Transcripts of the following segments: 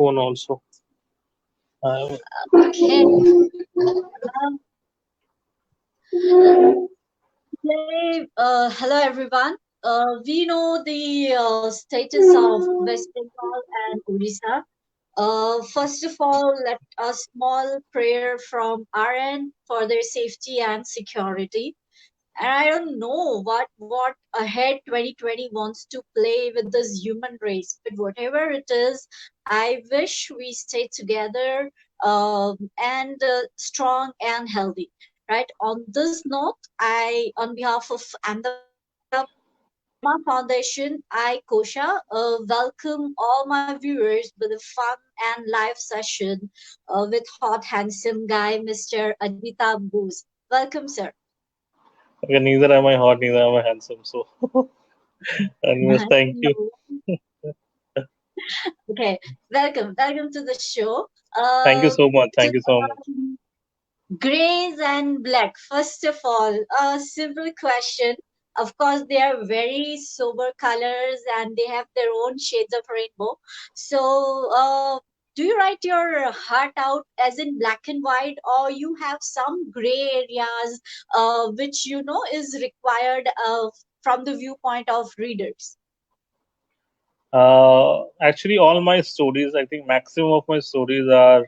phone also. Okay. Um, Hello everyone. We know the status of West Bengal and Odisha. First of all, let a small prayer from our end for their safety and security. And I don't know what ahead 2020 wants to play with this human race, but whatever it is, I wish we stay together and strong and healthy. Right. On this note, on behalf of Andama Foundation, I, Kosha, welcome all my viewers with a fun and live session with hot, handsome guy, Mr. Ajitabha Bose. Welcome, sir. Okay, neither am I hot, neither am I handsome. So, anyways, thank you. Okay, welcome to the show. Thank you so much. To Thank you so much. grays and black. First of all, a simple question. Of course, they are very sober colors and they have their own shades of rainbow. So, do you write your heart out as in black and white, or you have some gray areas, which you know is required from the viewpoint of readers? Actually, all my stories, I think maximum of my stories are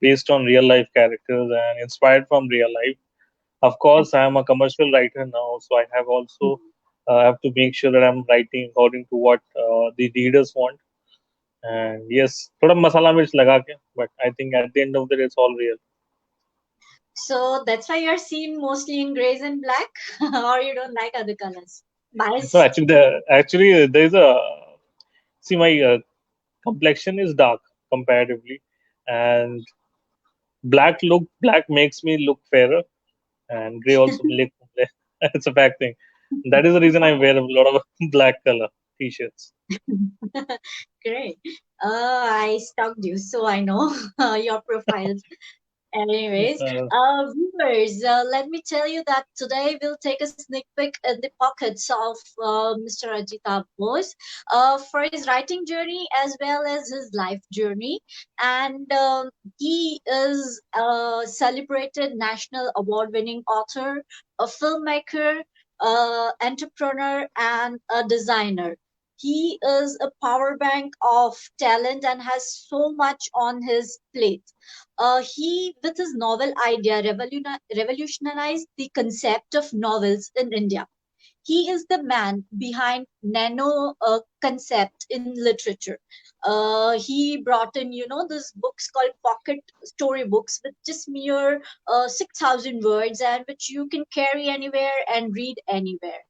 based on real life characters and inspired from real life. Of course, I am a commercial writer now, so I have also have to make sure that I'm writing according to what the readers want. And yes, थोड़ा मसाला मिर्च लगा के, but I think at the end of the day, it's all real. So that's why you're seen mostly in grays and black, or you don't like other colors. No, Bias. actually there's a see my complexion is dark comparatively, and black makes me look fairer, and gray also make it's a fact thing. That is the reason I wear a lot of black color t-shirts. Great. I stalked you, so I know your profiles. Anyways, Uh, viewers, let me tell you that today we'll take a sneak peek in the pockets of Mr. Ajitabha Bose for his writing journey as well as his life journey. And he is a celebrated national award winning author, a filmmaker, entrepreneur, and a designer. He is a power bank of talent and has so much on his plate. He, with his novel idea, revolutionized the concept of novels in India. He is the man behind nano concept in literature. He brought in, you know, this books called pocket storybooks with just mere 6,000 words and which you can carry anywhere and read anywhere.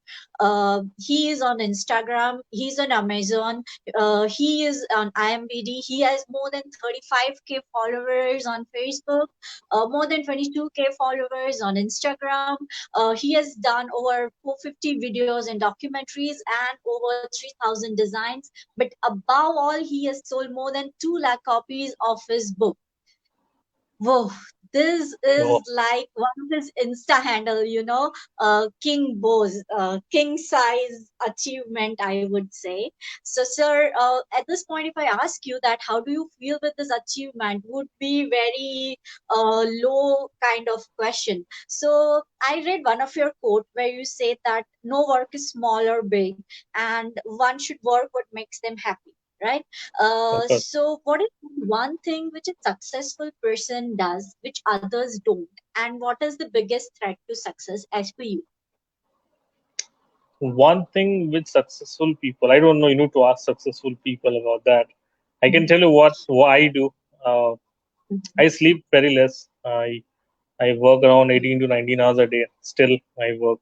He is on Instagram. He's on Amazon. He is on IMBD. He has more than 35K followers on Facebook, more than 22K followers on Instagram. He has done over 450 videos and documentaries and over 3,000 designs. But above all, he has sold more than 2 lakh copies of his book. Whoa, this so is like one of his Insta handle, you know, King Bose, king size achievement, I would say. So, sir, at this point, if I ask you that, how do you feel with this achievement? Would be very low kind of question. So, I read one of your quote where you say that no work is small or big, and one should work what makes them happy, right? of course. So, what is one thing which a successful person does which others don't? And what is the biggest threat to success as per you? One thing with successful people, I don't know, you need to ask successful people about that. I can tell you what I do. Uh, I sleep very less. I work around 18 to 19 hours a day. Still, I work.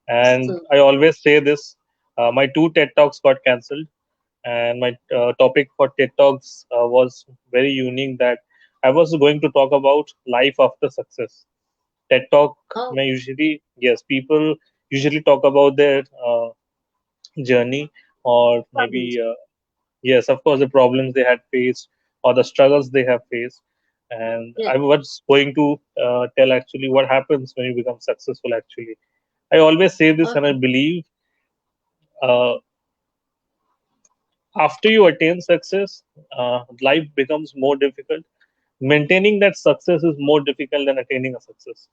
And So, I always say this my two TED Talks got cancelled, and my topic for TED Talks was very unique that I was going to talk about life after success. TED Talk, oh, may usually, yes, people usually talk about their journey, or struggles. maybe, yes, of course, the problems they had faced or the struggles they have faced. And Yeah. I was going to tell actually what happens when you become successful, actually. I always say this, and I Okay. believe uh, after you attain success, life becomes more difficult. Maintaining that success is more difficult than attaining a success.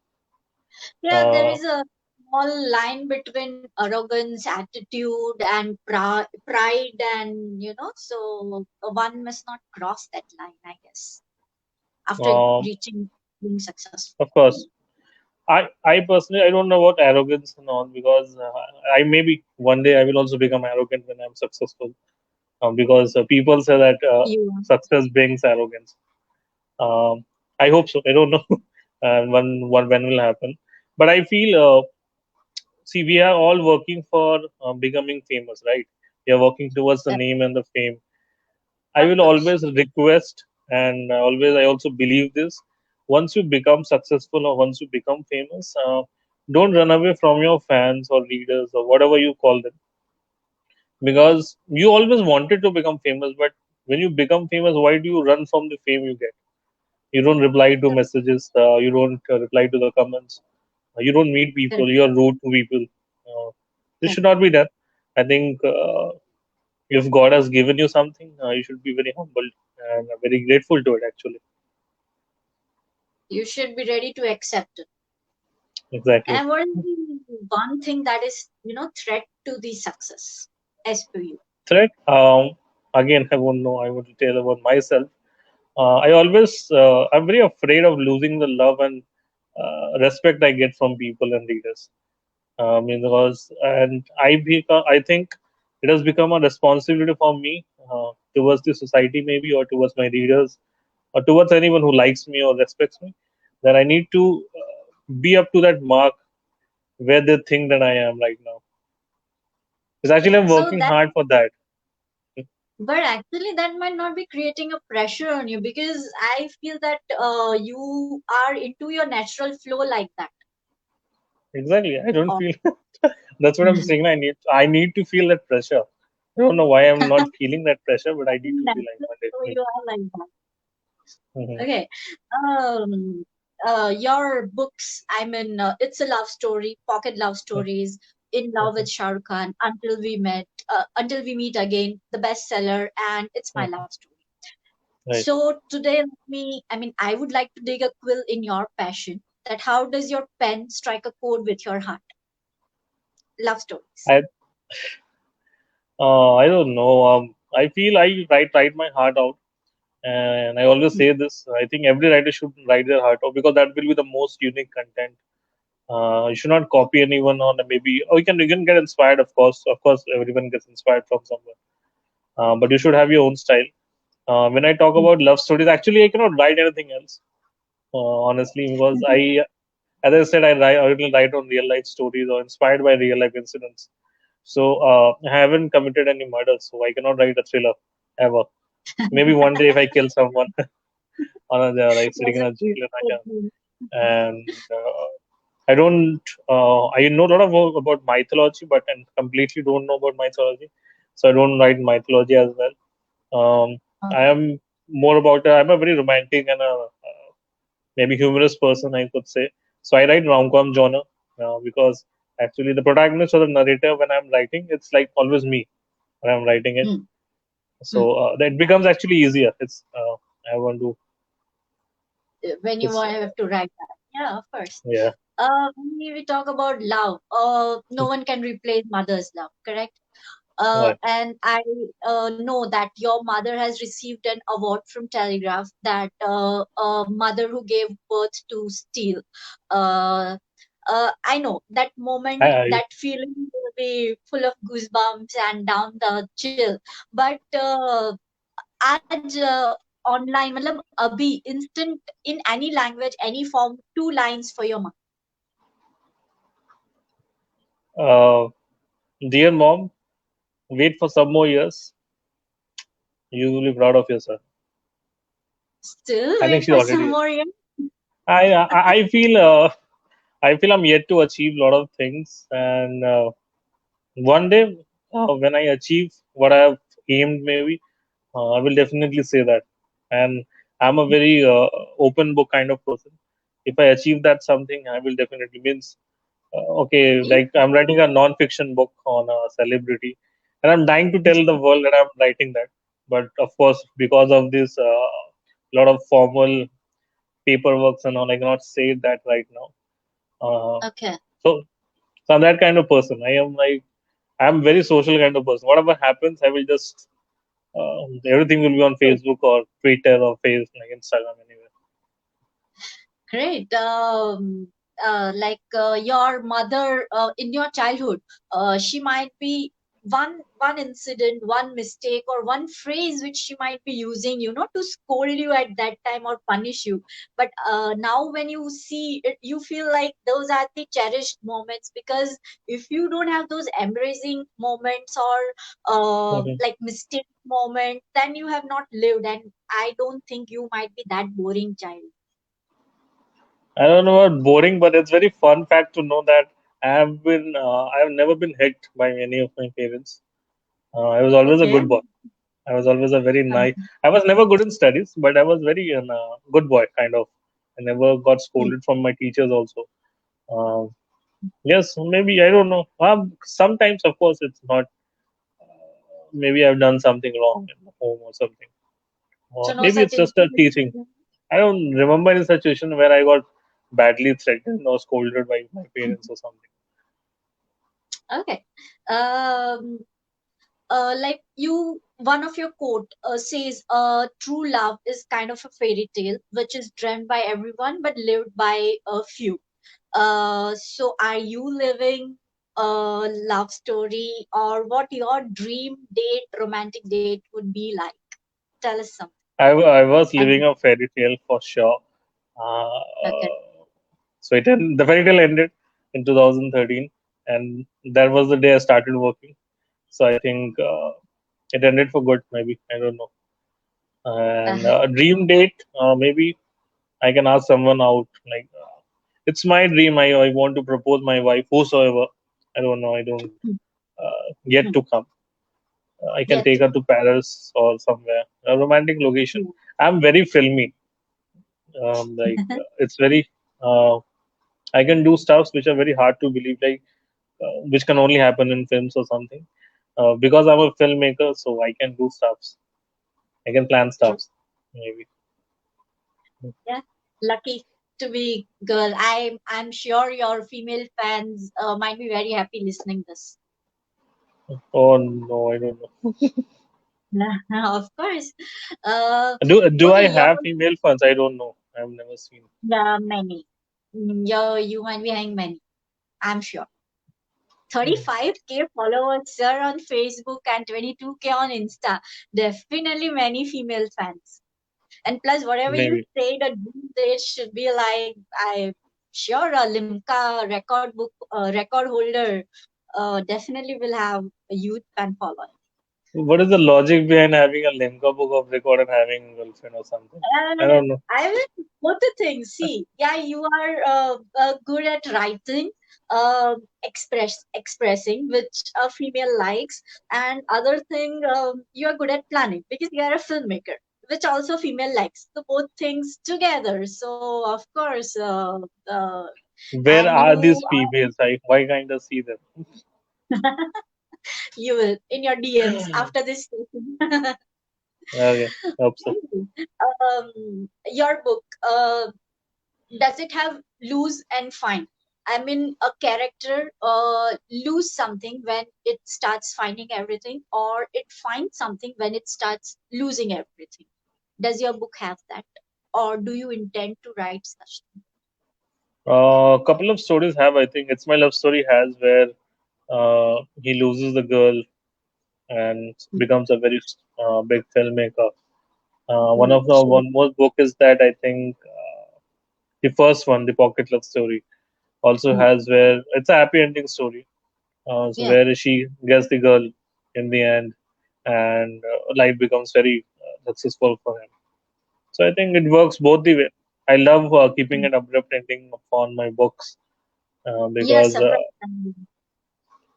Yeah, there Uh, is a small line between arrogance, attitude, and pride, and so one must not cross that line, I guess, after um, reaching being successful. of course, I personally I don't know about arrogance and all because I maybe one day I will also become arrogant when I'm successful. Because people say that You success brings arrogance. Um, I hope so. I don't know when will happen, but I feel see we are all working for becoming famous, right? We are working towards the uh, name and the fame. I of will course always request and always I also believe this. Once you become successful or once you become famous, don't run away from your fans or readers or whatever you call them because you always wanted to become famous. But when you become famous, why do you run from the fame you get? You don't reply to messages. You don't reply to the comments. You don't meet people. correct, You are rude to people. This should correct. not be done. I think if God has given you something, you should be very humble and very grateful to it. Actually, You should be ready to accept it. exactly. And what is the one thing that is, threat to the success as per you? Threat. Again, I won't know. I want to tell about myself. I'm very afraid of losing the love and respect I get from people and leaders. Because I think it has become a responsibility for me towards the society maybe or towards my readers or towards anyone who likes me or respects me that I need to be up to that mark where they think that I am right now. Because actually I'm So working that, hard for that. but actually, that might not be creating a pressure on you because I feel that you are into your natural flow like that. Exactly. I don't Or feel that's what I'm saying. I need to feel that pressure. I don't know why I'm not feeling that pressure, but I need to feel like natural one day. flow, you are like that. Mm-hmm. Okay. Um, your books, I mean, it's a love story, pocket love stories, In Love with Shah Rukh Khan, Until We Meet Again, the bestseller, and It's My Mm-hmm. Love Story. Right. So today, I would like to dig a quill in your passion. That how does your pen strike a chord with your heart? Love stories. I I don't know. I feel I write my heart out, and I always Hmm. say this. I think every writer should write their heart out because that will be the most unique content. You should not copy anyone on maybe. Oh, you can get inspired, of course. Of course, everyone gets inspired from someone. But you should have your own style. When I talk Hmm. about love stories, actually, I cannot write anything else. Honestly, because as I said, I will write on real life stories or inspired by real life incidents. So I haven't committed any murders, so I cannot write a thriller ever. Maybe one day if I kill someone on like sitting in Yes, a jail and I can. it- And I don't. I know a lot about mythology, but I completely don't know about mythology. So I don't write mythology as well. I am more about. I'm a very romantic and a maybe humorous person, I could say. So I write rom-com genre because actually the protagonist or the narrator when I'm writing, it's like always me when I'm writing it. Hmm. Hmm. So that becomes actually easier. It's I want to. When you It's have to write that. Yeah, of course. yeah. When we talk about love, no one can replace mother's love, correct? Right. And I know that your mother has received an award from Telegraph that a mother who gave birth to Steel. Uh, I know that moment, I, that feeling will be full of goosebumps and down the chill. But आज online, मतलब अभी instant in any language, any form, two lines for your mom. dear mom, wait for some more years. You will be proud of yourself. Still I think wait she's for some already. more years. I feel I'm yet to achieve a lot of things, and one day when I achieve what I have aimed, maybe I will definitely say that. And I'm a very open book kind of person. If I achieve that something, I will definitely means okay. You Like I'm writing a non-fiction book on a celebrity. and I'm dying to tell the world that I'm writing that. But of course, because of this lot of formal paperwork and all, I cannot say that right now. Uh, Okay. so, so I'm that kind of person. I'm very social kind of person. Whatever happens, I will just everything will be on Good. Facebook or Twitter or like Instagram anywhere. Great. Like your mother in your childhood, she might be one incident, one mistake, or one phrase which she might be using, to scold you at that time or punish you. But now when you see it, you feel like those are the cherished moments, because if you don't have those embracing moments or Mhm. like mistake moment, then you have not lived, and I don't think you might be that boring child. I don't know about boring, but it's very fun fact to know that I have never been hit by any of my parents. I was always a Okay. good boy. I was always a very Uh, nice. I was never good in studies, but I was very good boy kind of. I never got yeah. scolded from my teachers also. Uh, yes, maybe I don't know. Sometimes, of course, it's not. Maybe I've done something wrong in the home or something. So Or no maybe such it's just a incident. teaching. I don't remember any situation where I got badly threatened or scolded by my parents or something. Okay. Um. Like one of your quote says, "True love is kind of a fairy tale, which is dreamt by everyone but lived by a few." So are you living a love story, or what your dream date, romantic date would be like? Tell us something. I was And living a fairy tale for sure. Uh, okay. the fairy tale ended in 2013, and that was the day I started working. So I think it ended for good. Maybe I don't know. And a dream date, maybe I can ask someone out. Like it's my dream. I want to propose my wife, whosoever. I don't know. I don't yet to come. I can Yet take to her come. to Paris or somewhere, a romantic location. I'm very filmy. It's very. I can do stuffs which are very hard to believe, like which can only happen in films or something. Because I'm a filmmaker, so I can do stuffs. I can plan True. stuffs. Maybe. Yeah, lucky to be girl. I'm sure your female fans might be very happy listening this. Oh no, I don't know. Of course. Uh, Do okay, I your have female fans? I don't know. I've never seen. many. You might be having many. I'm sure. Hmm. 35K followers, sir, on Facebook and 22K on Insta. Definitely many female fans. And plus, whatever you Maybe. say, the dream date should be like, I sure a Limca record holder definitely will have a huge fan following. What is the logic behind having a Limca book of record and having a girlfriend or something? I don't know. I will both the things. See, yeah, you are good at writing, expressing, which a female likes, and other thing, you are good at planning because you are a filmmaker, which also female likes. So both things together. So of course, Where and are you these females? Why can't I see them? you will in your DMs after this session. Okay, hope so. Your book. Does it have lose and find? I mean, a character lose something when it starts finding everything, or it finds something when it starts losing everything. Does your book have that, or do you intend to write such A couple of stories have. I think it's my love story has where he loses the girl and thing? becomes a very big filmmaker. One Oh, of the so one more book is that I think the first one, the Pocket Love Story, also mm, has where it's a happy ending story. So yeah, where she gets the girl in the end, and life becomes very successful for him. So I think it works both the way. I love keeping mm, an abrupt ending on my books yeah,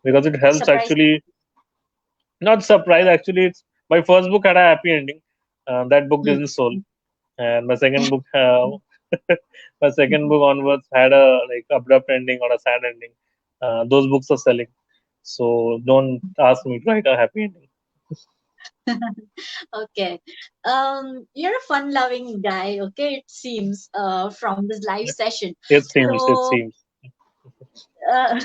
because it helps surprise. actually. Not surprise actually. It's my first book had a happy ending. That book Mm. didn't sold, and my second book, my second book onwards had a like abrupt ending or a sad ending. Those books are selling. So don't ask me to write a happy ending. Okay. You're a fun-loving guy, okay, it seems, from this live session. It seems, it So, seems. uh,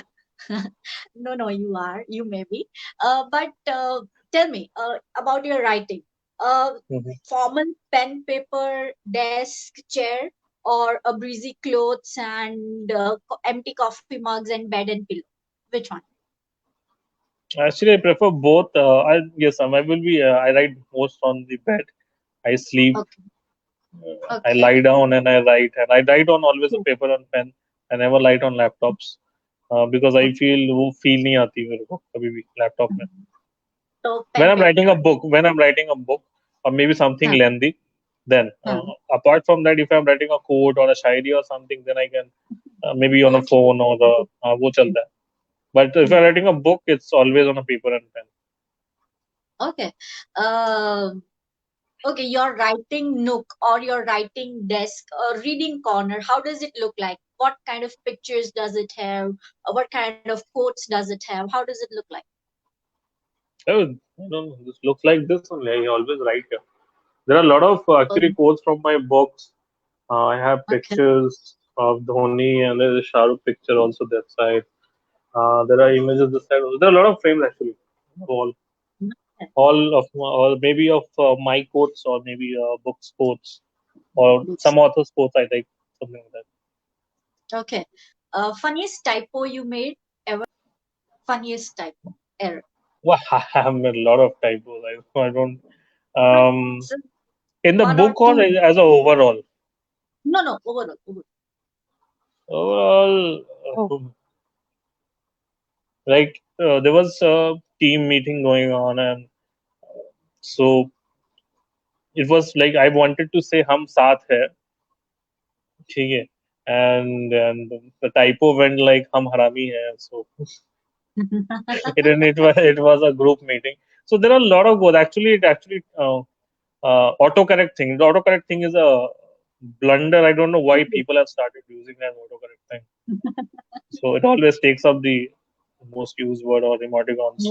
no, no, you are, you may be. But tell me about your writing. Uh, Mhm. Formal pen, paper, desk, chair, or a breezy clothes and empty coffee mugs and bed and pillow. Which one? Actually, I prefer both. Yes, I will be. I write most on the bed. I sleep. Okay. I Okay. lie down and I write. And I write on always a paper and pen. I never write on laptops because I feel वो feel नहीं आती मेरे को कभी भी laptop में. So When pen I'm paper. writing a book, or maybe something Huh, lengthy, then huh. apart from that, if I'm writing a quote or a shairi or something, then I can maybe on a Poetry. phone or वो चलता है. But if Hmm. I'm writing a book, it's always on a paper and pen. Okay. Um okay, your writing nook or your writing desk or reading corner, how does it look like? What kind of pictures does it have? What kind of quotes does it have? How does it look like? Oh, I don't know. This looks like this only. I always write here. There are a lot of Oh, actually quotes from my books. I have okay. pictures of Dhoni and there's a Shah Rukh picture also that side. There are images this side. There are a lot of frames actually. All, or maybe of my quotes or maybe books quotes or Books. some authors quotes I like something like that. Okay. Funniest typo you made ever? Funniest typo error. Well, I have a lot of typos. I don't. But Um, just in the one or book or two. as a overall. No, no, overall. Overall. Overall, like there was a team meeting going on, and so it was like I wanted to say "हम साथ है," ठीक है, and the typo went like "हम हरामी है," so it was a group meeting. So there are a lot of both. Actually, it actually autocorrect thing. The autocorrect thing is a blunder. I don't know why people have started using that autocorrect thing. So it always takes up the most used word or emoticons.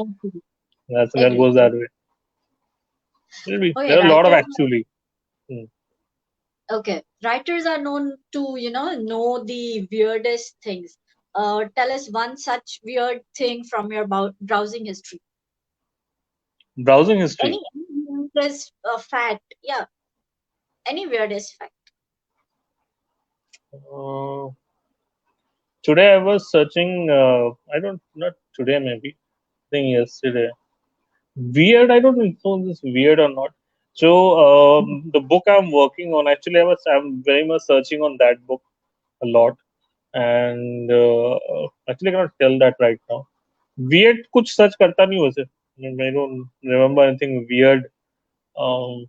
That Agree. goes that way. Maybe Okay, there are a lot of writers. actually. Hmm. Okay, writers are known to, know the weirdest things. Tell us one such weird thing from your browsing history. Browsing history. Any weirdest fact? Yeah, any weirdest fact. Uh, Today I was searching. I don't not today maybe. I think yesterday. Weird. I don't know if this weird or not. So the book I'm working on. Actually, I'm very much searching on that book a lot, and actually I cannot tell that right now. Weird. कुछ search करता नहीं वैसे. I don't remember anything weird. Um,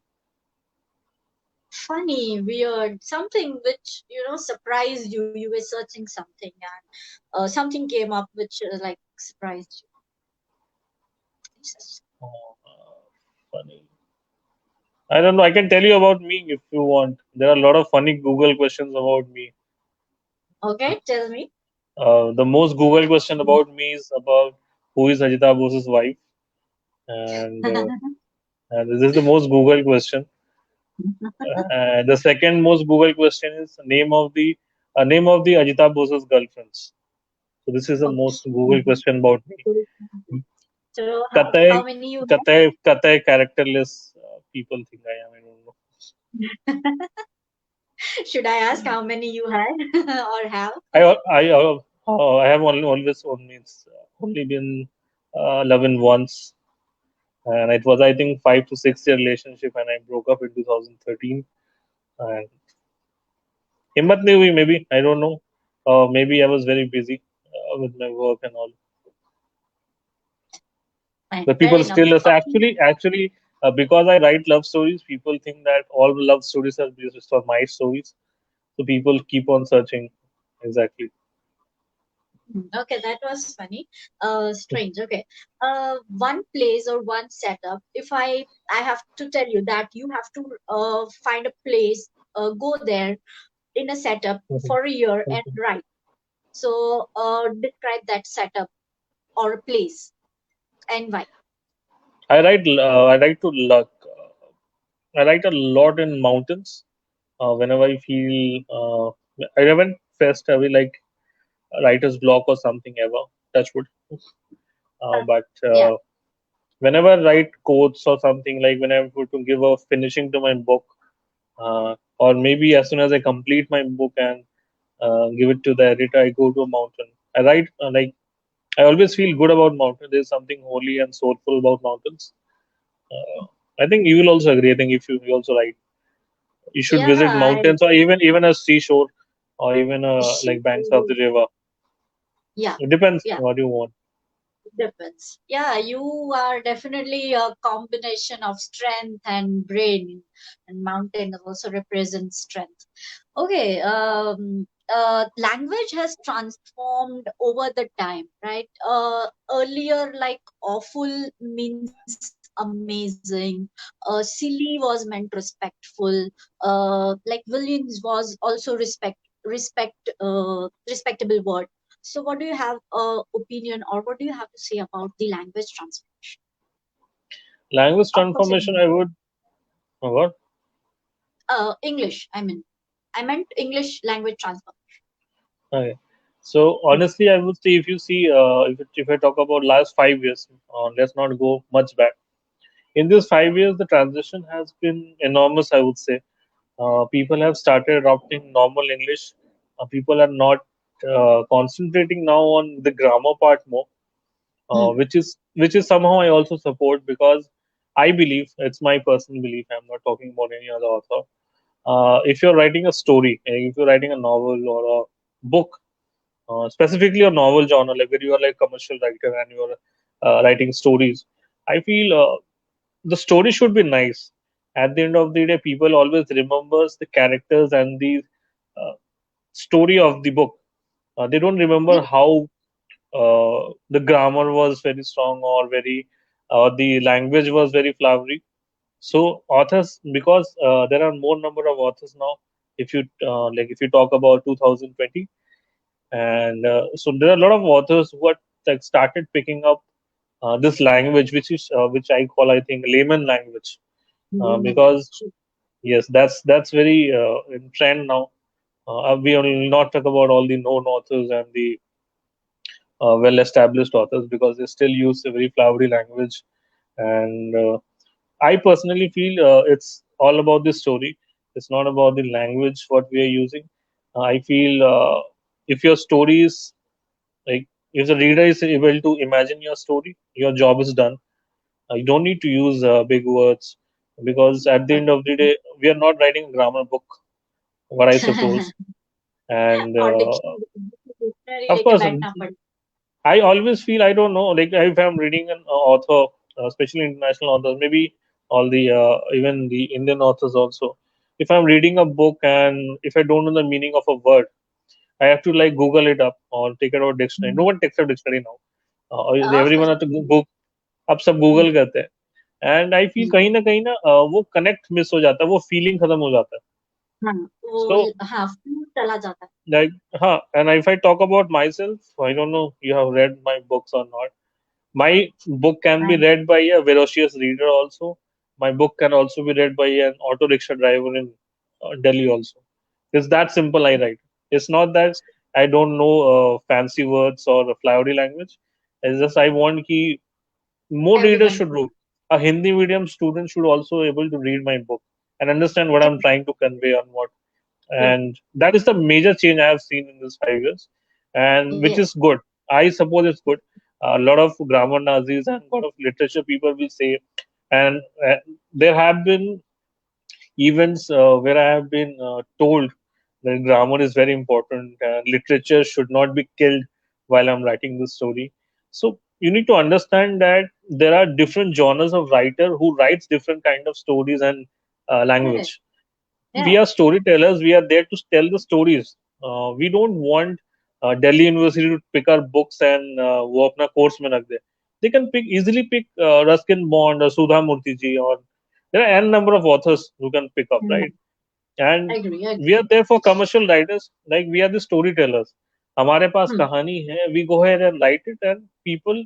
Funny, weird, something which surprised you. You were searching something and something came up which like surprised Funny. I don't know. I can tell you about me if you want. There are a lot of funny Google questions about me. you. Okay, tell me. The most Google question about me is about who is Ajita Bose's wife, and, and this is the most Google question. The second most Google question is name of the Ajita Bose's girlfriends. So this is the Okay. most Google question about me. So how Katay, many you Katay characterless people think I am. I don't know. have? Should I ask how many you had or have? I have only been loving once, and it was I think 5 to 6 year relationship, and I broke up in 2013. And himmat nahi hui, maybe I don't know. Maybe I was very busy with my work and all. Fine, But fair people enough. still say actually because I write love stories, people think that all love stories are based on my stories. So people keep on searching. Exactly. Okay, that was funny. Strange. Okay. One place or one setup. If I have to tell you that you have to find a place, go there in a setup Mhm. for a year and Mhm. write. So describe that setup or a place. and why? I like to luck. I write a lot in mountains. Whenever I feel, I haven't faced every like writer's block or something ever. Touch wood. But Yeah. whenever I write quotes or something, like when I have to give a finishing to my book, or maybe as soon as I complete my book and give it to the editor, I go to a mountain. I write like I always feel good about mountains. There's something holy and soulful about mountains. Uh, I think you will also agree. I think if you also write, you should Yeah, visit I mountains or even a seashore or even like banks of the river. yeah, It depends yeah. what you want. Depends. Yeah, you are definitely a combination of strength and brain, and mountain also represents strength. Okay, language has transformed over the time, right? Earlier, like awful means amazing. Silly was meant respectful. Like villains was also respectable word. So, what do you have opinion, or what do you have to say about the language transformation? Language Of course, transformation, in I would. What? English. I meant English language transfer. Okay. So Hmm. honestly, I would say if you see, if I talk about last 5 years, let's not go much back. In these 5 years, the transition has been enormous. I would say people have started adopting normal English. People are not concentrating now on the grammar part more, Hmm. which is somehow I also support because I believe it's my personal belief. I'm not talking about any other author. If you're writing a story, if you're writing a novel or a book, specifically a novel genre, like where you are like commercial writer and you're writing stories, I feel the story should be nice. At the end of the day, people always remembers the characters and the uh, story of the book. They don't remember Yeah. how the grammar was very strong or very the language was very flowery. So authors, because there are more number of authors now. If you if you talk about 2020, and so there are a lot of authors who are like started picking up this language, which I call, I think, layman language, Human because language. yes, that's very in trend now. We will not talk about all the known authors and the well-established authors because they still use a very flowery language, and I personally feel it's all about the story. It's not about the language what we are using. I feel if your story is like if the reader is able to imagine your story, your job is done. You don't need to use big words because at the end of the day, we are not writing a grammar book, what I suppose. And और dictionary of लेके course, बैठना पड़ता I always feel I don't know, like if I'm reading an author, especially international authors, maybe all the even the Indian authors also. If I'm reading a book and if I don't know the meaning of a word, I have to like Google it up or take it out dictionary. है. No one takes a dictionary now. Of Everyone course. has to Google. अब सब Google करते हैं and I feel कहीं ना वो connect miss हो जाता है वो फीलिंग खत्म हो जाता है हाँ वो सो हाँ फूल चला जाता लाइक हाँ and if I talk about my self I don't know you have read my books or not. My book can be है. read by a ferocious reader also. My book can also be read by an auto rickshaw driver in Delhi also. It's that simple. I write. It's not that I don't know fancy words or a flowery language. It's just I want ki more readers Everyone. should read. A Hindi medium student should also able to read my book and understand what I'm trying to convey on what. Yes. And that is the major change I have seen in these 5 years, and which Yes. is good. I suppose it's good. A lot of grammar Nazis and a lot of literature people will say, and there have been events where I have been told that grammar is very important and literature should not be killed while I'm writing this story. So you need to understand that there are different genres of writer who writes different kind of stories and Correct. language. We Yeah. are storytellers. We are there to tell the stories. We don't want Delhi University to pick our books and वो अपना course में रख दे. They can easily pick Ruskin Bond or Sudha Murthy ji, or there are n number of authors who can pick up, Hmm. right? And Agree. Agree. we are there for commercial writers, like we are the storytellers. हमारे पास Hmm. कहानी है, we go ahead and write it, and people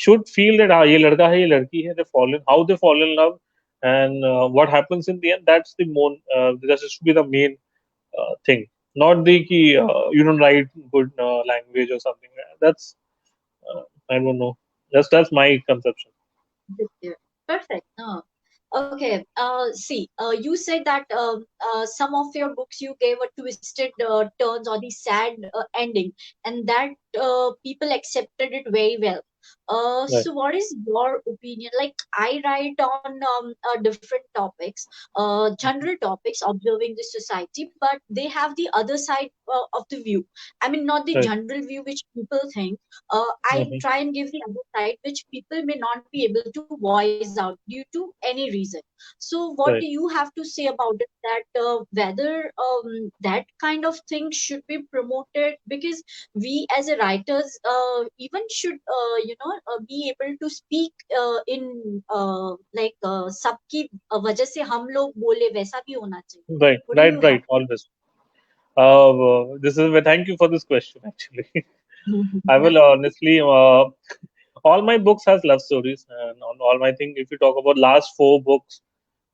should feel that ये लड़का है, ये लड़की है, they fall in, how they fall in love, and what happens in the end. That's the more that should be the main thing, not the ki, you don't write good language or something. That's I don't know. That's my conception. Good dear. Perfect. No. Okay. See, you said that some of your books you gave a twisted turns or the sad ending, and that people accepted it very well. Right, So what is your opinion? Like I write on different topics, general topics, observing the society, but they have the other side of the view. I mean, not the right, general view which people think. I hmm, try and give the other side, which people may not be able to voice out due to any reason. So, what do right, you have to say about it? That whether that kind of thing should be promoted, because we as a writers even should be able to speak in like सबकी वजह से हम लोग बोले वैसा भी होना चाहिए. right, What do right, you have? right. Always. This is thank you for this question. Actually, I will honestly. All my books has love stories, and on all my thing. If you talk about last four books,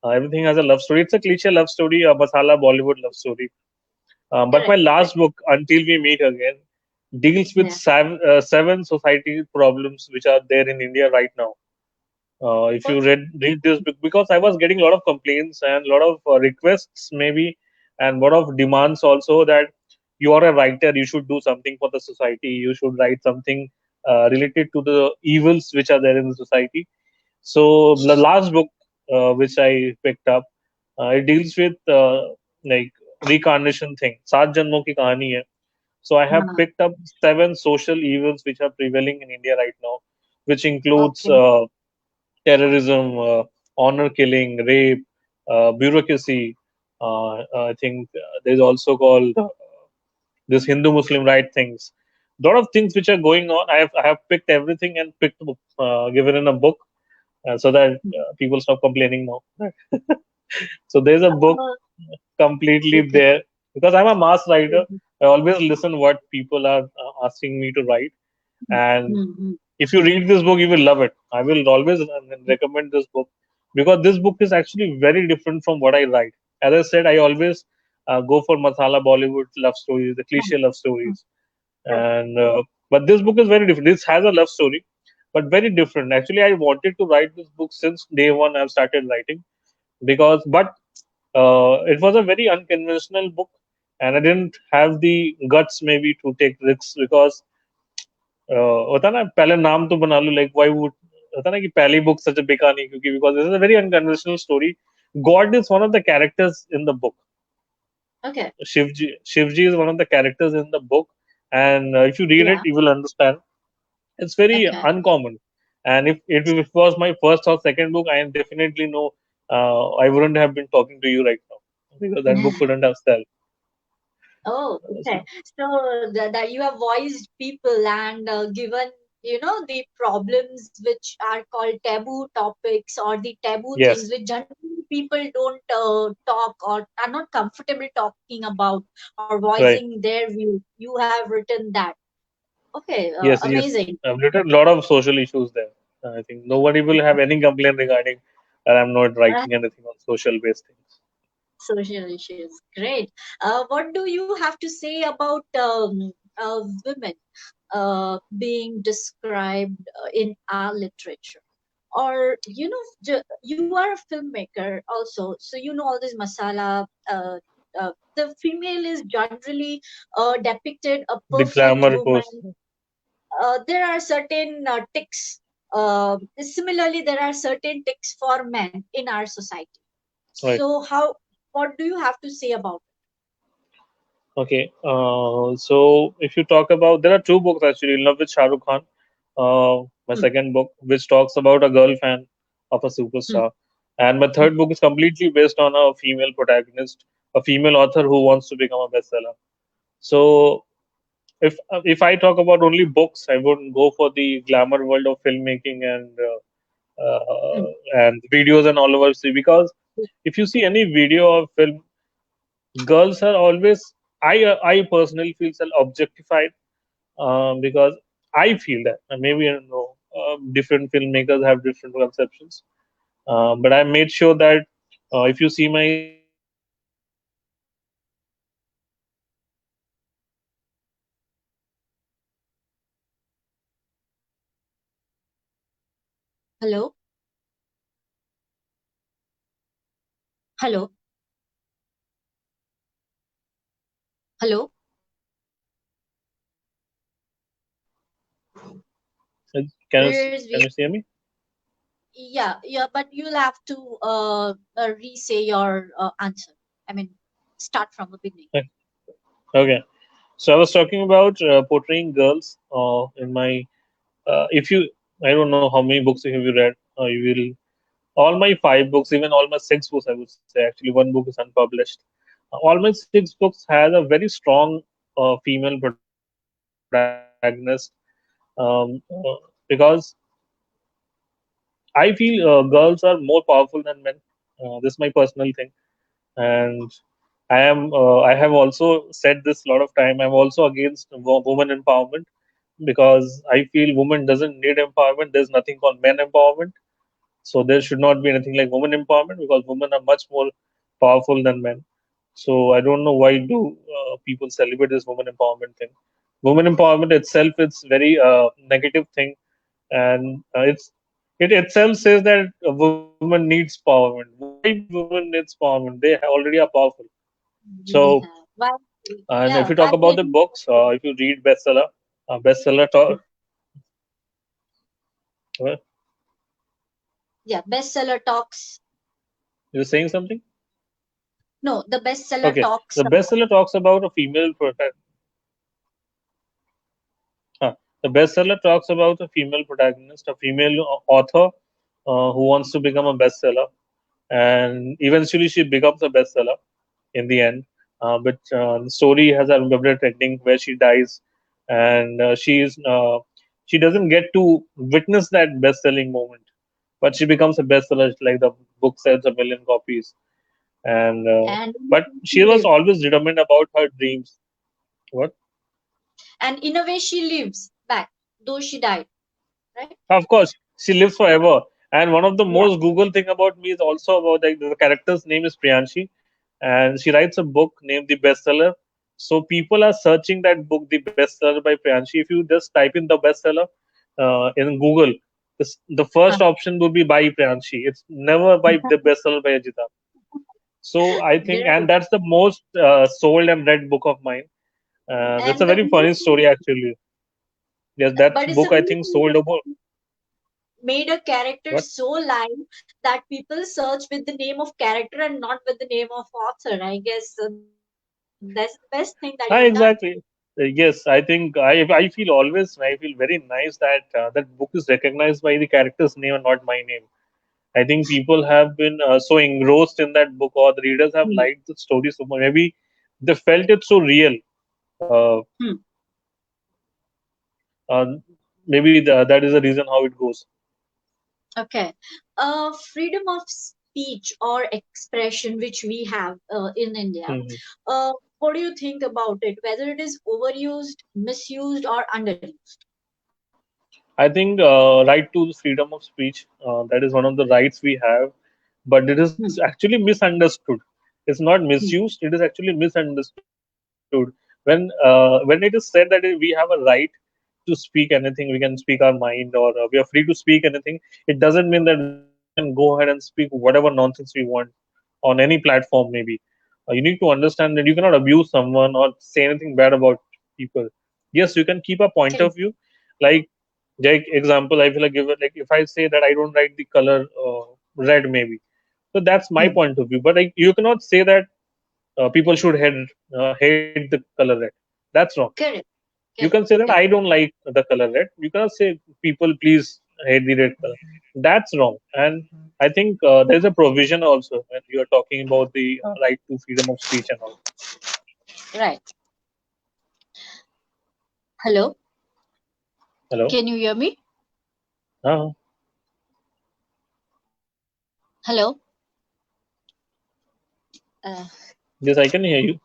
everything has a love story. It's a cliche love story, a masala Bollywood love story. But my Correct, correct. last book, Until We Meet Again, deals with Yeah. seven society problems which are there in India right now. If you Okay. read this book, because I was getting a lot of complaints and a lot of requests maybe, and a lot of demands also, that you are a writer, you should do something for the society, you should write something related to the evils which are there in the society. So the last book which I picked up, it deals with like reincarnation thing. सात जन्मों की कहानी है. So I have Uh, picked up seven social evils which are prevailing in India right now, which includes okay. terrorism, honor killing, rape, bureaucracy. I think there's also called this Hindu Muslim right things. A lot of things which are going on. I have picked everything and picked given in a book so that people stop complaining now. So there's a book Uh, completely okay. there because I'm a mass writer. I always listen what people are asking me to write, and Mm-hmm. if you read this book, you will love it. I will always recommend this book because this book is actually very different from what I write. As I said, I always go for masala Bollywood love stories, the cliche love stories, and but this book is very different. This has a love story, but very different. Actually, I wanted to write this book since day one. I've started writing because, but it was a very unconventional book, and I didn't have the guts maybe to take risks because होता ना पहले नाम तो बना लो like why would होता ना कि पहली बुक सच बिका नहीं क्योंकि because this is a very unconventional story. God is one of the characters in the book. Okay. Shivji is one of the characters in the book, and if you read it, Yeah. you will understand. It's very Okay. uncommon, and if it was my first or second book, I definitely know I wouldn't have been talking to you right now because that book couldn't have sell. Oh, So, okay. So that you have voiced people and given, the problems which are called taboo topics or the taboo things yes, which generally people don't talk or are not comfortable talking about or right. voicing their view. You have written that. Okay, Yes, yes. amazing. I've written a lot of social issues there. I think nobody will have any complaint regarding that I'm not writing anything on social based things. Social issues. Great. What do you have to say about women being described in our literature? Or, you are a filmmaker also, so you know all this masala. The female is generally depicted a The perfect glamour woman. goes There are certain ticks. Similarly, there are certain ticks for men in our society. right. So, what do you have to say about Okay. So if you talk about, there are two books actually. In Love with Shah Rukh Khan, my it? second book, which talks about a girl fan of a Hmm, superstar, and my third book is completely based on a female protagonist, a female author who wants to become a bestseller. So if I talk about only books, I wouldn't go for the glamour world of filmmaking hmm, and videos and all over. See, because if you see any video or film, girls are always I personally feel objectified because I feel that and maybe I don't know. different filmmakers have different conceptions. But I made sure that if you see my stories, I have Hello, hello, hello. can There's can you hear me? yeah, yeah, but you'll have to re-say your answer. I mean, start from the beginning. Okay. So I was talking about portraying girls in my. If you, I don't know how many books have you read. You will all my five books, even all my six books, I would say. Actually, one book is unpublished. All my six books has a very strong female protagonist, because I feel girls are more powerful than men. This is my personal thing, and I have also said this a lot of time. I'm also against woman empowerment because I feel woman doesn't need empowerment. There's nothing called men empowerment. So there should not be anything like women empowerment because women are much more powerful than men. So I don't know why do people celebrate this women empowerment thing. Women empowerment itself is very negative thing, and it itself says that a woman needs empowerment. Why women needs empowerment? They already are powerful. So, We have why? and if Yeah, you talk why about the women? books, if you read bestseller talk, uh, Yeah, bestseller talks. you're saying something. No, the bestseller Okay, talks the about. bestseller talks about a female the bestseller talks about a female protagonist, a female author who wants to become a bestseller, and eventually she becomes a bestseller in the end. But the story has a double ending where she dies, and she doesn't get to witness that best-selling moment, but she becomes a bestseller. Like the book sells a million copies, and And but she she was lives. always determined about her dreams. What? And in a way, she lives back, though she died, right? Of course, she lives forever. And one of the Yeah. most Google thing about me is also about like the character's name is Priyanshi, and she writes a book named The Bestseller. So people are searching that book, The Bestseller by Priyanshi. If you just type in the bestseller in Google, the first option would be by Priyanshi. It's never by the bestseller by Ajita. So I think, and Great. that's the most sold and read book of mine. That's a And the very funny amazing, story actually. Yes, that but it's book I think amazing sold over that made a character what? so live that people search with the name of character and not with the name of author. I guess that's the best thing that you've done. Exactly. Yes, I think I feel always I feel very nice that that book is recognized by the character's name and not my name. I think people have been so engrossed in that book, or the readers have Hmm. liked the story so much. Maybe they felt it so real. Uh, Hmm. uh, Maybe that is the reason how it goes. Okay. Freedom of speech or expression, which we have in India. Mhm. What do you think about it? Whether it is overused, misused, or underused? I think right to the freedom of speech, that is one of the rights we have, but it is Hmm. actually misunderstood. It's not Hmm. misused; it is actually misunderstood. When it is said that we have a right to speak anything, we can speak our mind, or we are free to speak anything. It doesn't mean that we can go ahead and speak whatever nonsense we want on any platform. Maybe you need to understand that you cannot abuse someone or say anything bad about people. Yes, you can keep a point Correct. of view, like example, I feel like give it like if I say that I don't like the color red, maybe so that's my Hmm. point of view. But like, you cannot say that people should hate the color red. That's wrong. Correct. You can Correct. say that I Correct. don't like the color red. You cannot say people please hate the red color. That's wrong. And I think there's a provision also when you are talking about the right to freedom of speech and all. Right. Hello. Hello. Can you hear me? uh Hello. Uh, yes, I can hear you.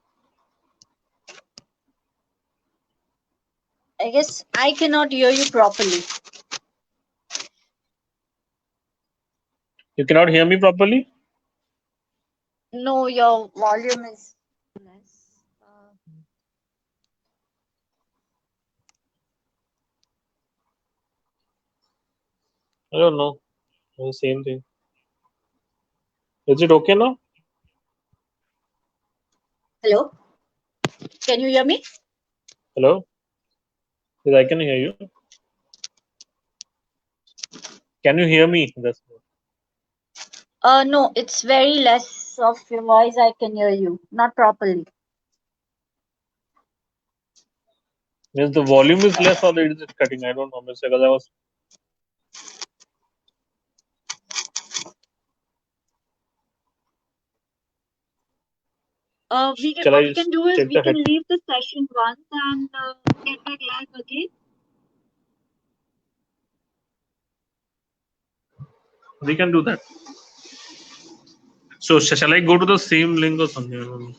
I guess I cannot hear you properly. You cannot hear me properly? No, your volume is less. I don't know. The same thing. Is it okay now? Hello, can you hear me? Hello? Yes, I can hear you. Can you hear me? That's No, it's very less of your voice. I can hear you, not properly. means the volume is less or is it cutting? I don't know. Because I was. We can Shall what I we can do is check we the can head? leave the session once and get back live again. We can do that. So shall I go to the same link or something? I don't know.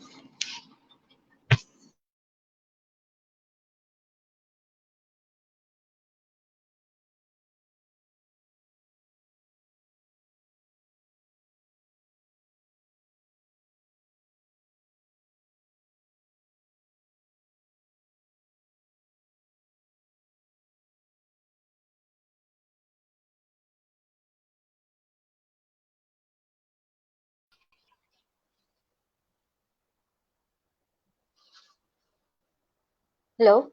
Hello.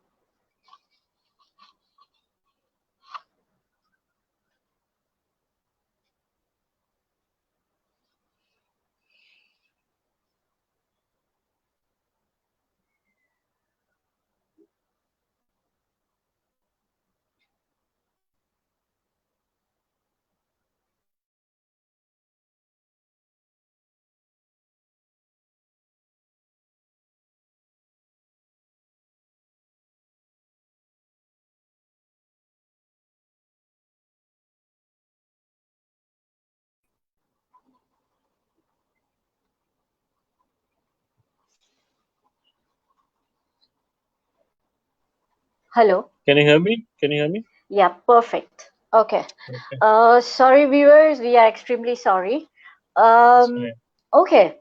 Hello. Can you hear me? Can you hear me? Yeah, perfect. Okay. Okay, Sorry, viewers, we are extremely sorry. that's Um, fine. okay.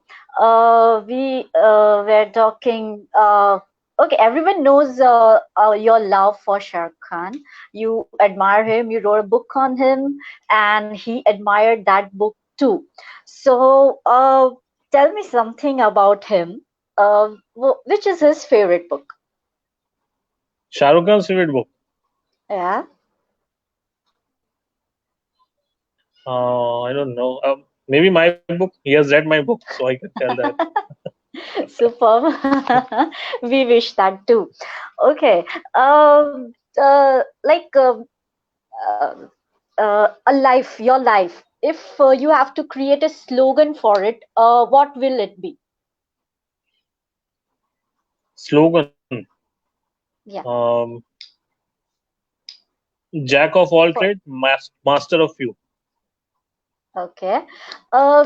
We were talking. Okay, everyone knows your love for Shah Rukh Khan. You admire him. You wrote a book on him, and he admired that book too. So, tell me something about him. Which is his favorite book? Shah Rukh Khan's favorite book. Yeah. I don't know. Maybe my book. He has read my book, so I can tell that. Superb. We wish that too. Okay. Like a life, your life. If you have to create a slogan for it, what will it be? Slogan. Yeah. Um, Jack of all For trade, master of few. okay.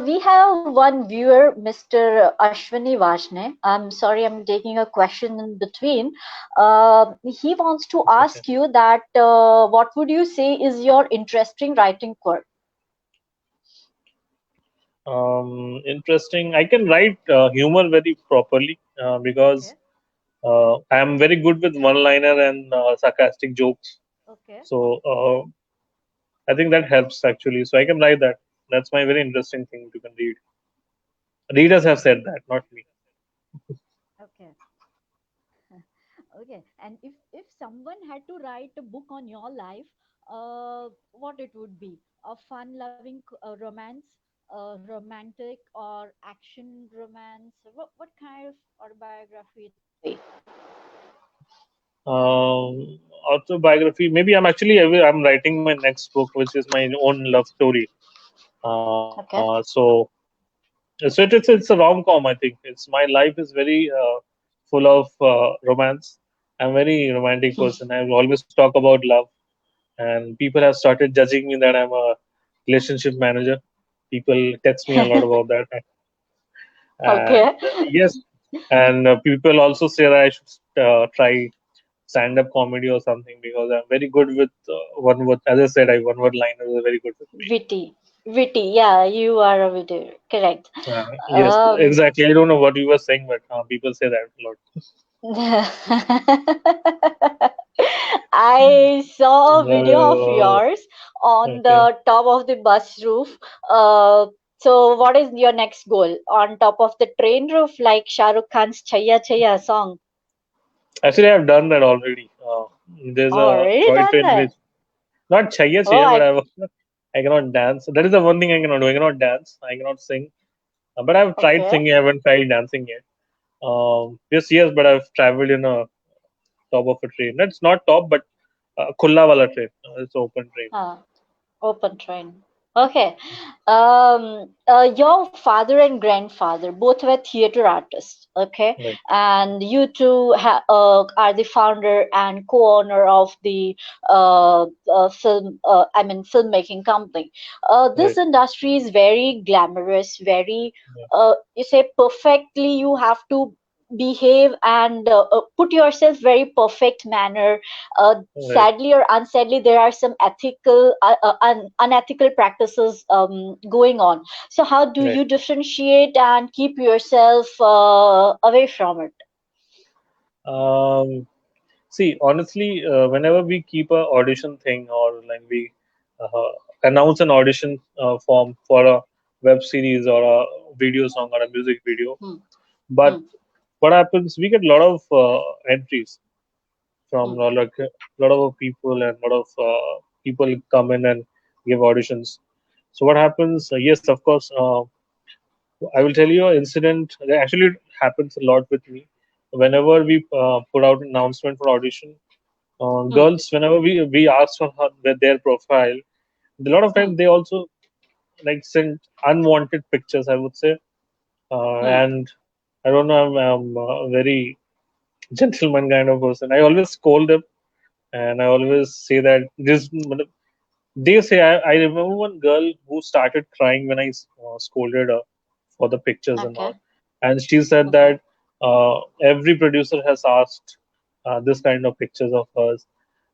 We have one viewer, Mr. Ashwini Vashne. I'm sorry, I'm taking a question in between. He wants to It's okay. ask you that what would you say is your interesting writing quirk? Interesting. I can write humor very properly because Okay. I am very good with one-liner and sarcastic jokes. Okay. So I think that helps actually. So I can write that. That's my very interesting thing you can read. Readers have said that, not me. Okay. Okay. And if someone had to write a book on your life, what it would be? A fun-loving romance, romantic or action romance? What kind of autobiography it would be? Autobiography. Maybe I'm writing my next book, which is my own love story. Okay. So it's a rom com. I think it's my life is very full of romance. I'm a very romantic person. I always talk about love, and people have started judging me that I'm a relationship manager. People text me a lot about that, and Okay. yes, and people also say that I should try stand up comedy or something because I'm very good with one word. As I said, one word liners are very good with me. Witty. Witty. Yeah, you are a witty. Correct. Yes, Um, exactly. I don't know what you were saying, but people say that a lot. I saw a video of Uh, yours on okay. the top of the bus roof. Uh, so what is your next goal? On top of the train roof, like Shah Rukh Khan's Chaya Chaya song? Actually, I've done that already. There's a Already toy done train that? which not Chaya Oh, Chaya, but I I cannot dance. That is the one thing I cannot do. I cannot dance. I cannot sing. But I've tried okay. singing. I haven't tried dancing yet. Yes, but I've traveled in a top of a train. That's not top, but Khulla wala train. It's open train. Huh. Open train. Okay. Your father and grandfather both were theater artists. Okay, Right, and you two are the founder and co-owner of the I mean, filmmaking company. This right. industry is very glamorous, very Yeah, you say perfectly. You have to behave and put yourself very perfect manner. right, Sadly or unsadly, there are some unethical practices going on. So how do right. you differentiate and keep yourself away from it? Um, See, honestly, whenever we keep a audition thing or like we uh, announce an audition form for a web series or a video song or a music video, Hmm, but hmm, what happens? We get a lot of entries from hmm. like a lot of people, and a lot of people come in and give auditions. So what happens? Yes, of course. I will tell you an incident that actually happens a lot with me. Whenever we put out an announcement for audition, Hmm, girls, whenever we ask for their profile, a lot of hmm, times they also like send unwanted pictures, I would say. hmm. And I don't know, I'm a very gentleman kind of person. I always scold them, and I always say that this. They say I remember one girl who started crying when I scolded her for the pictures and all, Okay, and she said okay. that every producer has asked this kind of pictures of hers,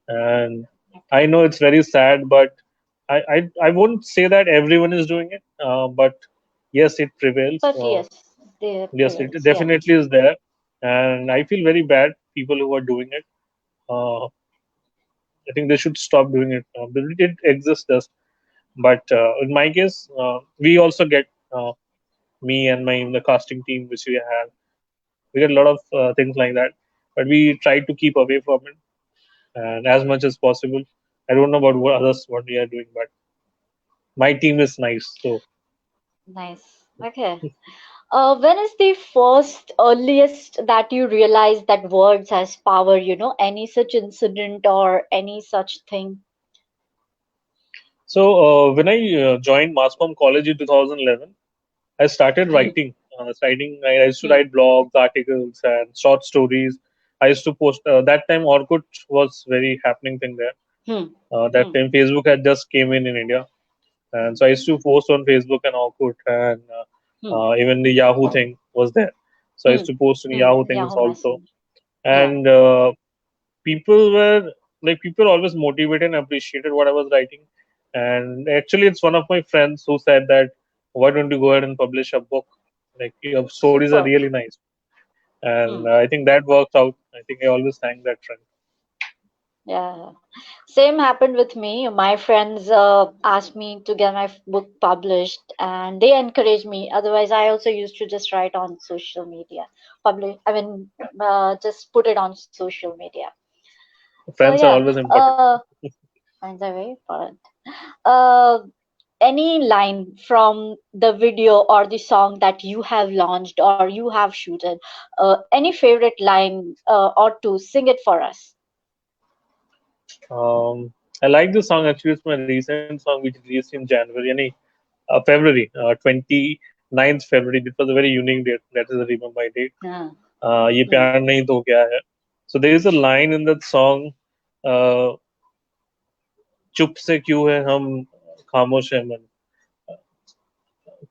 and I Okay. know it's very sad, but I won't say that everyone is doing it, but yes, it prevails. But yes, they Yes, it prevails. Yeah. definitely is there, and I feel very bad people who are doing it. I think they should stop doing it. It exists, just but in my case, we also get me and my the casting team which we have. We get a lot of things like that, but we try to keep away from it and as much as possible. I don't know about what we are doing, but my team is nice. So Nice. Okay. When is the first earliest that you realize that words has power? Any such incident or any such thing? when I joined Mass Comm College in 2011, I started Hmm, writing. I used to hmm, write blogs, articles, and short stories. I used to post. That time, Orkut was very happening thing there. hmm, That hmm, time, Facebook had just came in India, and so I used to post on Facebook and Orkut, and hmm, even the Yahoo thing was there. So I used hmm, to post in hmm. Yahoo things Yahoo also, Messenger. Yeah. and people were people always motivated and appreciated what I was writing. And actually, it's one of my friends who said that why don't you go ahead and publish a book? Like your stories are Super. really nice, and Hmm. I think that worked out. I think I always thank that friend. Yeah. Same happened with me. My friends asked me to get my book published, and they encouraged me. Otherwise, I also used to just write on social media. Just put it on social media. So Friends are yeah, always important. friends are very important. Uh, any line from the video or the song that you have launched or you have shooted, any favorite line or two, sing it for us. I like this song. Actually, it's my recent song which released in January, February, 29th February. It was a very unique date. That is the remember my date. हाँ, ये हम्म, प्यार नहीं तो क्या है. So there is a line in that song. Uh, चुप से क्यों है हम खामोश है मन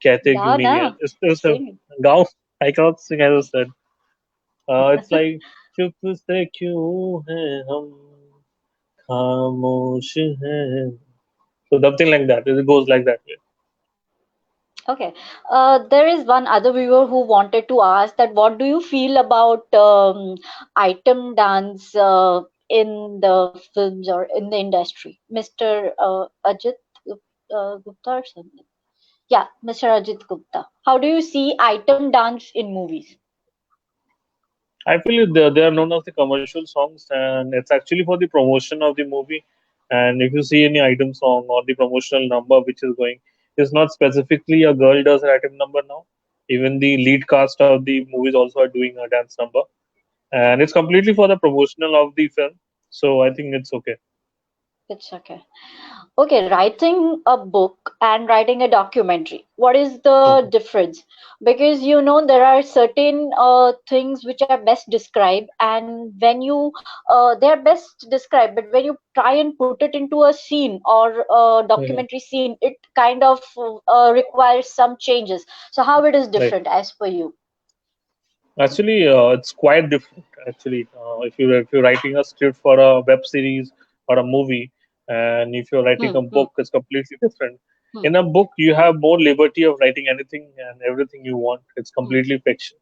कहते क्यों गाओ नहीं ना, है इस sing. गाँव I cannot sing as I said. It's like चुप से क्यों है हम खामोश हैं. So something like that. It goes like that way. Okay. There is one other viewer who wanted to ask that what do you feel about item dance in the films or in the industry? Mr. Ajit Gupta or something. Yeah, Mr. Ajit Gupta. How do you see item dance in movies? I feel they are known as the commercial songs, and it's actually for the promotion of the movie. And if you see any item song or the promotional number which is going, it's not specifically a girl does an item number now. Even the lead cast of the movies also are doing a dance number, and it's completely for the promotional of the film. So I think it's okay. It's okay. Okay, writing a book and writing a documentary. What is the Mhm. difference? Because there are certain things which are best described, and when you they are best described, but when you try and put it into a scene or a Mhm. documentary scene, it kind of requires some changes. So how it is Right. different as per you? Actually, it's quite different. Actually, if you're writing a script for a web series or a movie, and if you're writing Hmm, a hmm, book, it's completely different. hmm, In a book, you have more liberty of writing anything and everything you want. It's hmm, completely fiction.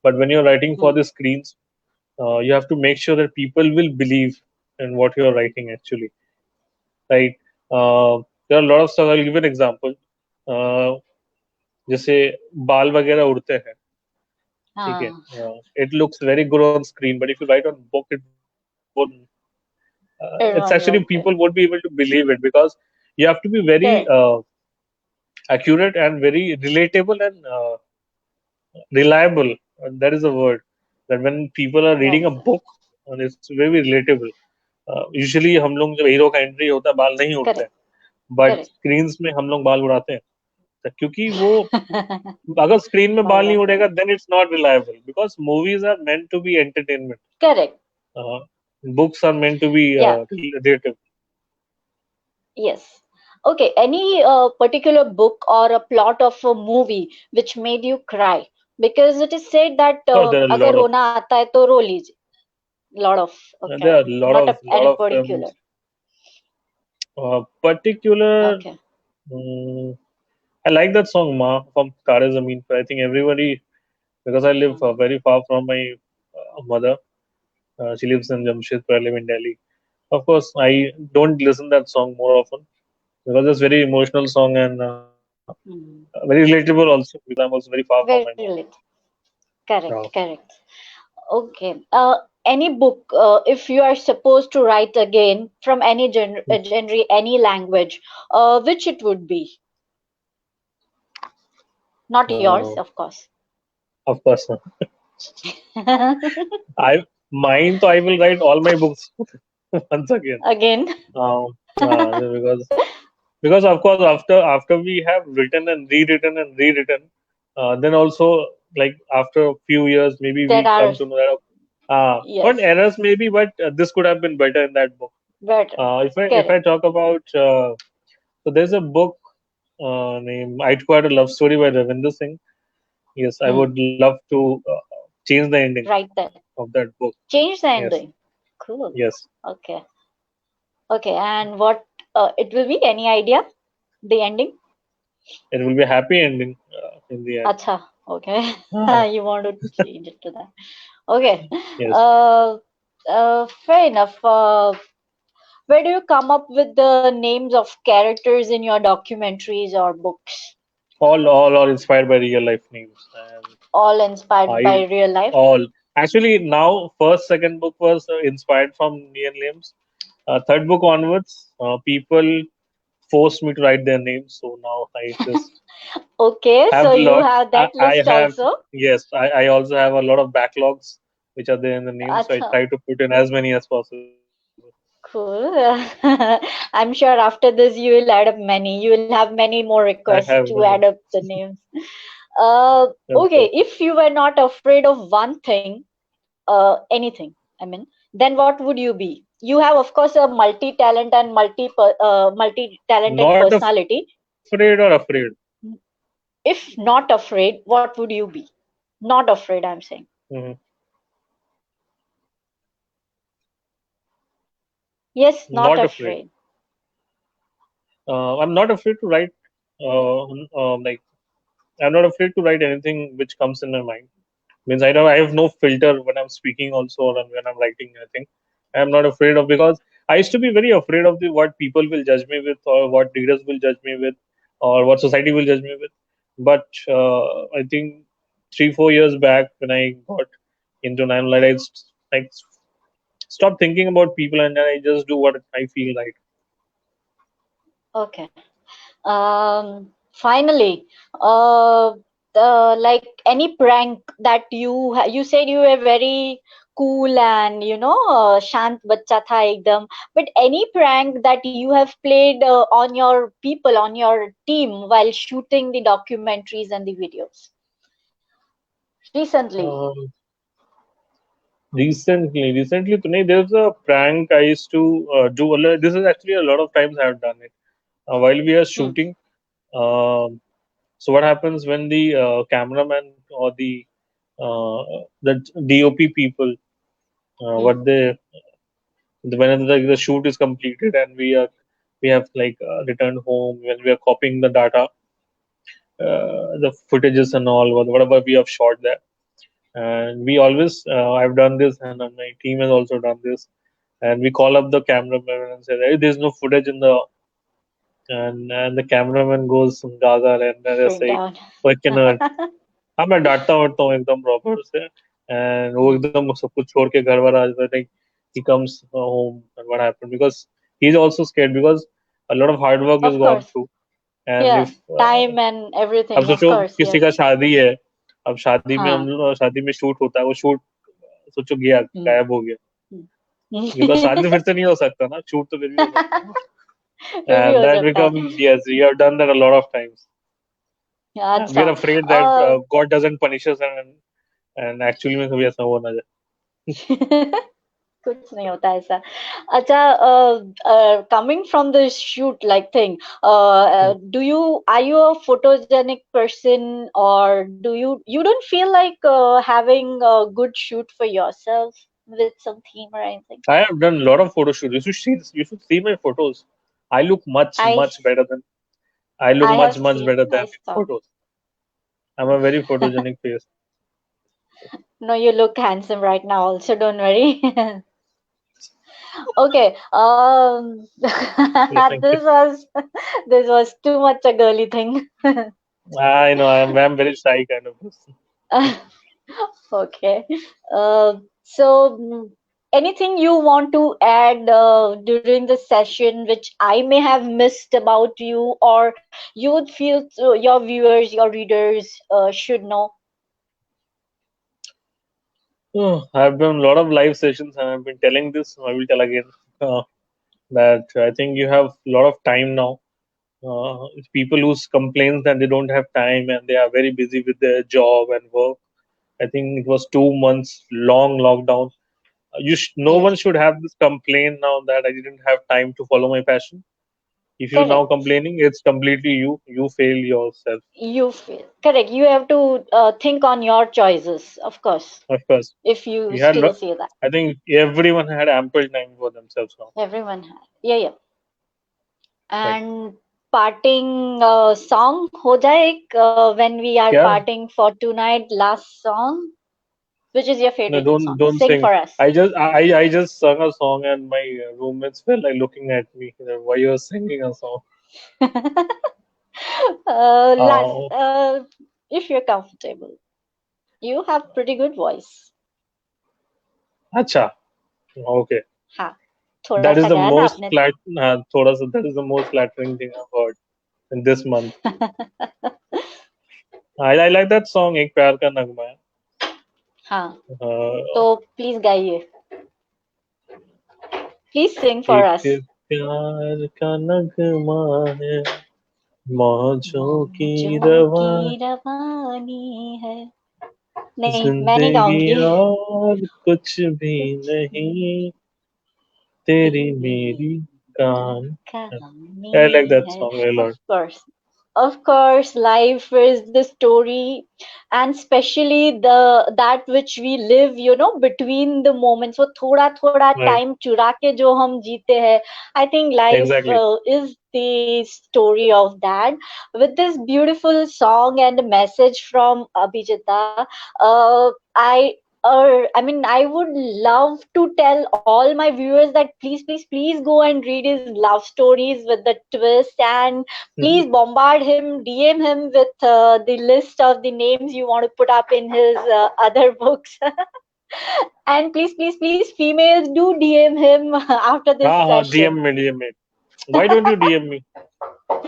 But when you're writing for hmm, the screens, you have to make sure that people will believe in what you're writing. Actually, right? There are a lot of stuff. I'll give an example. Uh, जैसे बाल वगैरह उड़ते हैं, ठीक है, ah, it looks very good on screen, but if you write on book, it won't. It's it actually won't people look won't good. be able to believe it because you have to be very Correct. accurate and very relatable and reliable. And that is a word that when people are reading a That's book, and it's very relatable. Usually हम लोग जब hero का entry होता है बाल नहीं उड़ते हैं, correct. But Correct. स्क्रीन्स में हम लोग बाल उड़ाते हैं, तो क्योंकि वो अगर स्क्रीन में All बाल नहीं right. उड़ेगा then it's not reliable because movies are meant to be entertainment. Correct. Books are meant to be Yeah. relative. Yes. Okay. Any particular book or a plot of a movie which made you cry? Because it is said that Of course, there are a अगर lot of रोना आता है तो रो लीजिए. Lot of. there Okay. are a lot Not of a, any particular. films. Particular, Okay. mm, I like that song "Ma" from Tare Zameen Par. I think everybody, because I live Hmm. very far from my mother. She lives in Jamshedpur. I live in Delhi. Of course, I don't listen that song more often because it's very emotional song and very Hmm. relatable also because I'm also very far from my mom. Very little. Uh, Correct. Correct. Okay. Any book, if you are supposed to write again from any genre, any language, which it would be? Not yours, uh, of course. of course, I mine. So I will write all my books once again. Again. Um, because of course after we have written and rewritten, then also like after a few years maybe There we are, come to know that not yes, errors maybe, but this could have been better in that book. better. If I Correct. talk about so there's a book named "I'd Quite a Love Story" by Ravinder Singh. Yes, I Hmm. would love to change the ending Right there. of that book. Change the Yes, ending. Cool. yes, Okay. Okay. And what it will be? Any idea? The ending? it will be a happy ending in the end. Acha. Okay. Uh, You want to change it to that. Okay. yes, Uh, Fair enough. Where do you come up with the names of characters in your documentaries or books? all are inspired by real life names, and All inspired I by real life? all actually now first second book was inspired from real names. Third book onwards, people forced me to write their names, so now I just Okay, have so a you lot. have I, that I list have also. yes, I also have a lot of backlogs which are there in the name, so I Acha, try to put in as many as possible. cool. I'm sure after this you will add up many. You will have many more I requests have to add many. up the names. Okay, Okay. if you were not afraid of one thing, anything, I mean, then what would you be? You have, of course, a multi-talent and multi-talented Not afraid personality. or afraid? If not afraid, what would you be? Not afraid, I'm saying. Mhm. Yes, not Not afraid. afraid. I'm not afraid to write like I'm not afraid to write anything which comes in my mind. Means I have no filter when I'm speaking also or when I'm writing anything. I'm not afraid of, because I used to be very afraid of the what people will judge me with, or what readers will judge me with, or what society will judge me with. But I think 3 4 years back when I got into limelight, I stopped thinking about people, and then I just do what I feel right. Okay. Finally, uh, like any prank that you said you were very cool and shant bachcha tha ekdam. But any prank that you have played on your people, on your team while shooting the documentaries and the videos recently? Um, recently, Tunay, there's a prank I used to do. This is actually a lot of times I've done it while we are Hmm. shooting. Um, so what happens when the cameraman or uh, the DOP people, Hmm. what they when the shoot is completed and we have like returned home, when we are copying the data, the footages and all, whatever we have shot there, and we always I've done this, and my team has also done this, and we call up the cameraman and say, hey, there's no footage in the, and the cameraman goes gaga and then they Freaked say, out. okay, no, हाँ मैं डांटता वाटता हूँ एकदम proper से, and वो एकदम सब कुछ छोड़ के घर बार आ जाता है, like he comes home, and what happened, because he's also scared, because a lot of hard work is Of gone course. through, and Yeah. if Time and अब everything. Of सोचो course. किसी Yes. का शादी है, अब हाँ. शादी में शूट होता है, वो शूट सोचो गया, Hmm. गायब हो गया, Hmm. बिकॉज शादी फिर से नहीं हो सकता ना, शूट तो फिर भी हो सकता है ना, फिर भी and हो that सकता है. becomes, yes, we have done that a lot of times, and we are अच्छा. afraid that uh, God doesn't punish us, and actually में कभी ऐसा हो ना जाए. कुछ नहीं होता ऐसा. अच्छा. Coming from the shoot like thing, do you are you a photogenic person, or do you don't feel like having a good shoot for yourself with some theme or anything? I have done a lot of photo shoots. You should see my photos. I look I much better than I look I have much seen. better I than in saw. photos. I'm a very photogenic face. No, you look handsome right now also, don't worry. Okay. Yeah, thank you. This was this was too much a girly thing. I know I'm very shy kind of person. Okay. So anything you want to add during the session which I may have missed about you, or you would feel your viewers, your readers should know? Oh, I've done a lot of live sessions and I've been telling this. I will tell again that I think you have a lot of time now. It's people who complain that they don't have time and they are very busy with their job and work. I think it was 2 months long lockdown. No one Yes. should have this complaint now that I didn't have time to follow my passion. If you're now Correct. complaining, it's completely you. You fail yourself, You feel correct. You have to think on your choices, of course, of course. if you We had, still say that. I think everyone had ample time for themselves now. Everyone has. Yeah, yeah. Right? And parting song हो जाए एक, when we are Yeah. parting for tonight, last song. Which is your No, favorite song? don't Sing sing. for us. I just sung a song and my roommates were like looking at me. Why you're singing a song? Last, Oh, if you're comfortable. You have pretty good voice. acha. Okay. हाँ, थोड़ा That is सा the गाया ना most आपने तो. flat. That is the most flattering thing I've heard in this month. I like that song. एक प्यार का नगमा है. हाँ, Uh, तो प्लीज गाइए. प्लीज सिंग फॉर एक अस. प्यार का नगमा है, मौजों की मौजों रवा, की रवानी है. नहीं, मैं नहीं जिंदगी गाऊंगी. और कुछ भी नहीं, तेरी तेरी मेरी कहानी. I like कहानी that है. song a Of lot. course. Of course, life is the story, and especially that which we live, between the moments. वो थोड़ा थोड़ा Right. time चुरा के जो हम जीते हैं. I think life Exactly. is the story of that with this beautiful song and a message from Abhijita. I I mean, I would love to tell all my viewers that please, please, please go and read his love stories with the twist, and Mhm. please bombard him, DM him with the list of the names you want to put up in his other books. And please, please, please, females do DM him after this DM session. me, DM me. Why don't you DM me? Oh,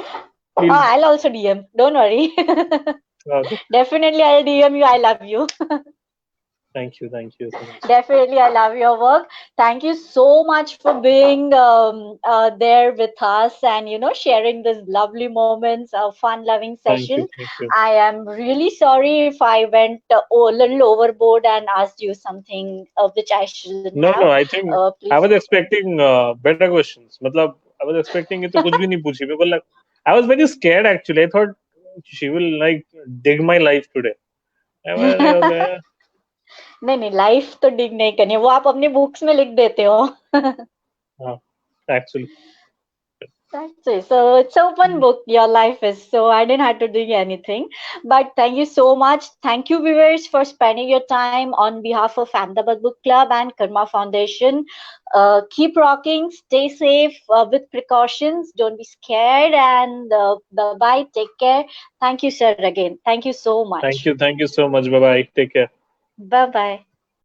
Please. I'll also DM. Don't worry. Okay. Definitely, I'll DM you. I love you. Thank you so much. Definitely, I love your work. Thank you so much for being there with us and sharing these lovely moments, a fun-loving session. Thank you. I am really sorry if I went a little overboard and asked you something which I shouldn't No, have. no, I think Please. I was expecting better questions. मतलब I was expecting ये तो कुछ भी नहीं पूछी. People like I was very scared actually. I thought she will like dig my life today. I was like, okay, नहीं नहीं, life तो डिग नहीं करनी है, वो आप अपनी बुक्स में लिख देते हो. uh, actually. That's it. So it's open book. Your life is, so I didn't have to do anything. But thank you so much. Thank you, viewers, for spending your time on behalf of Ahmedabad Book Club and Karma Foundation. Keep rocking. Stay safe with precautions. Don't be scared. And bye bye. Take care. Thank you, sir. Again, thank you so much. Thank you so much. Bye bye. Take care. Bye bye.